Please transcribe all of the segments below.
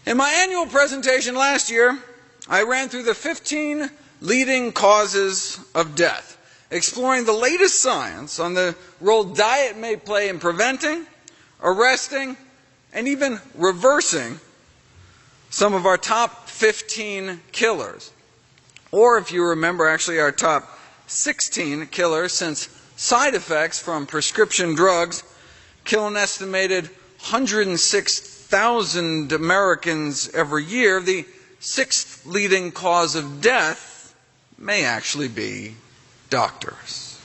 In my annual presentation last year, I ran through the 15 leading causes of death, exploring the latest science on the role diet may play in preventing, arresting, and even reversing some of our top 15 killers. Or, if you remember, actually our top 16 killers, since side effects from prescription drugs kill an estimated 106,000 Americans every year. The sixth leading cause of death may actually be doctors.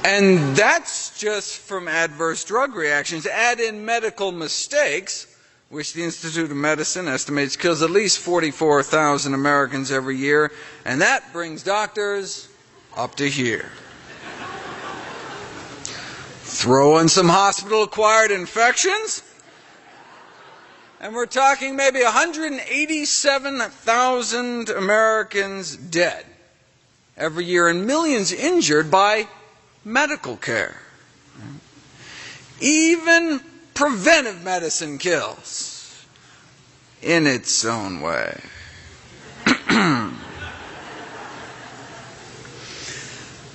And that's just from adverse drug reactions. Add in medical mistakes, which the Institute of Medicine estimates kills at least 44,000 Americans every year, and that brings doctors up to here. Throw in some hospital-acquired infections, and we're talking maybe 187,000 Americans dead every year and millions injured by medical care. Even preventive medicine kills in its own way.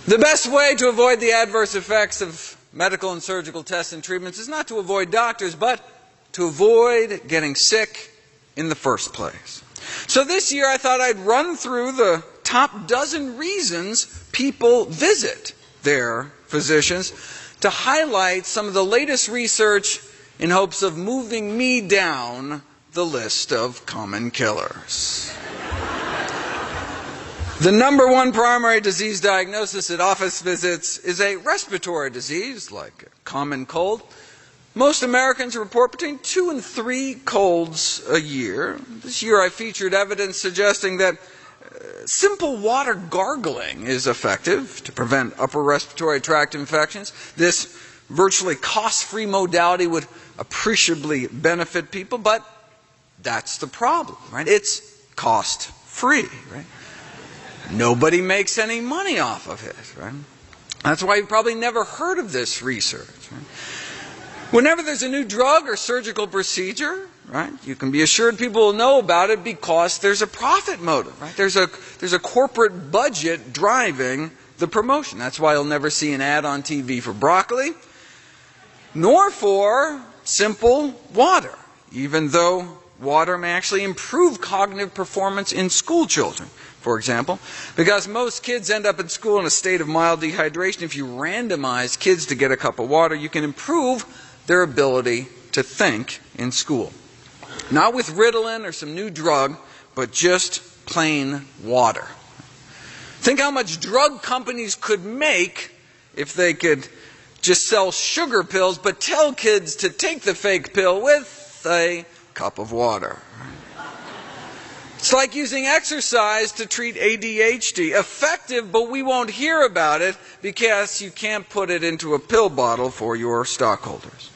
The best way to avoid the adverse effects of medical and surgical tests and treatments is not to avoid doctors, but to avoid getting sick in the first place. So this year I thought I'd run through the top dozen reasons people visit their physicians to highlight some of the latest research in hopes of moving me down the list of common killers. The number one primary disease diagnosis at office visits is a respiratory disease, like a common cold. Most Americans report between 2 and 3 colds a year. This year I featured evidence suggesting that simple water gargling is effective to prevent upper respiratory tract infections. This virtually cost-free modality would appreciably benefit people, but that's the problem, right? It's cost-free, right? Nobody makes any money off of it, right? That's why you've probably never heard of this research, right? Whenever there's a new drug or surgical procedure, right, you can be assured people will know about it because there's a profit motive, right? There's a corporate budget driving the promotion. That's why you'll never see an ad on TV for broccoli, nor for simple water, even though water may actually improve cognitive performance in school children, for example, because most kids end up at school in a state of mild dehydration. If you randomize kids to get a cup of water, you can improve their ability to think in school. Not with Ritalin or some new drug, but just plain water. Think how much drug companies could make if they could just sell sugar pills, but tell kids to take the fake pill with a cup of water. It's like using exercise to treat ADHD. Effective, but we won't hear about it because you can't put it into a pill bottle for your stockholders.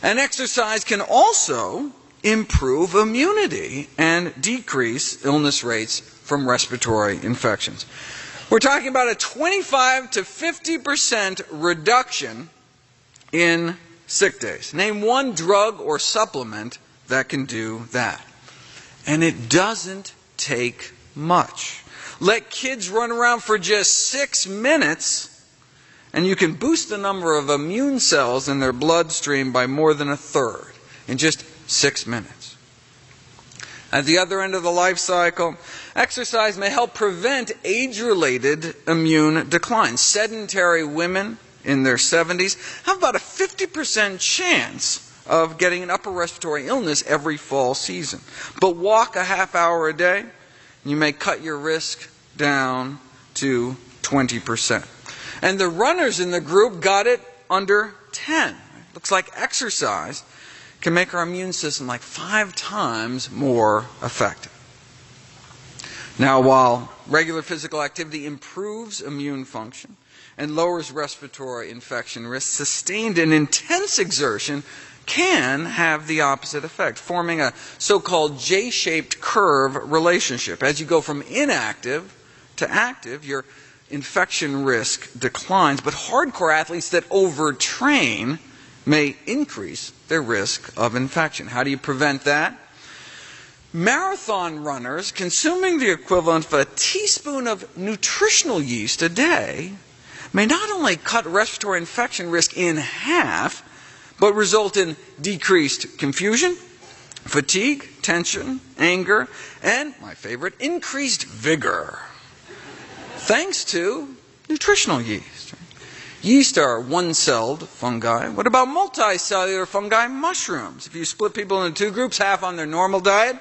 And exercise can also improve immunity and decrease illness rates from respiratory infections. We're talking about a 25 to 50% reduction in sick days. Name one drug or supplement that can do that. And it doesn't take much. Let kids run around for just 6 minutes, and you can boost the number of immune cells in their bloodstream by more than 1/3 in just 6 minutes. At the other end of the life cycle, exercise may help prevent age-related immune decline. Sedentary women in their 70s have about a 50% chance of getting an upper respiratory illness every fall season. But walk a half hour a day, and you may cut your risk down to 20%. And the runners in the group got it under 10. Looks like exercise can make our immune system like 5 times more effective. Now, while regular physical activity improves immune function and lowers respiratory infection risk, sustained and intense exertion can have the opposite effect, forming a so-called J-shaped curve relationship. As you go from inactive to active, your infection risk declines, but hardcore athletes that overtrain may increase their risk of infection. How do you prevent that? Marathon runners consuming the equivalent of a teaspoon of nutritional yeast a day may not only cut respiratory infection risk in half, but result in decreased confusion, fatigue, tension, anger, and, my favorite, increased vigor, thanks to nutritional yeast. Yeast are one-celled fungi. What about multicellular fungi? Mushrooms. If you split people into two groups, half on their normal diet,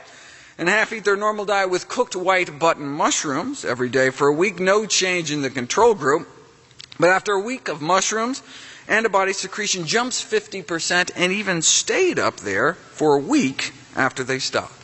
and half eat their normal diet with cooked white button mushrooms every day for a week, no change in the control group. But after a week of mushrooms, antibody secretion jumps 50% and even stayed up there for a week after they stopped.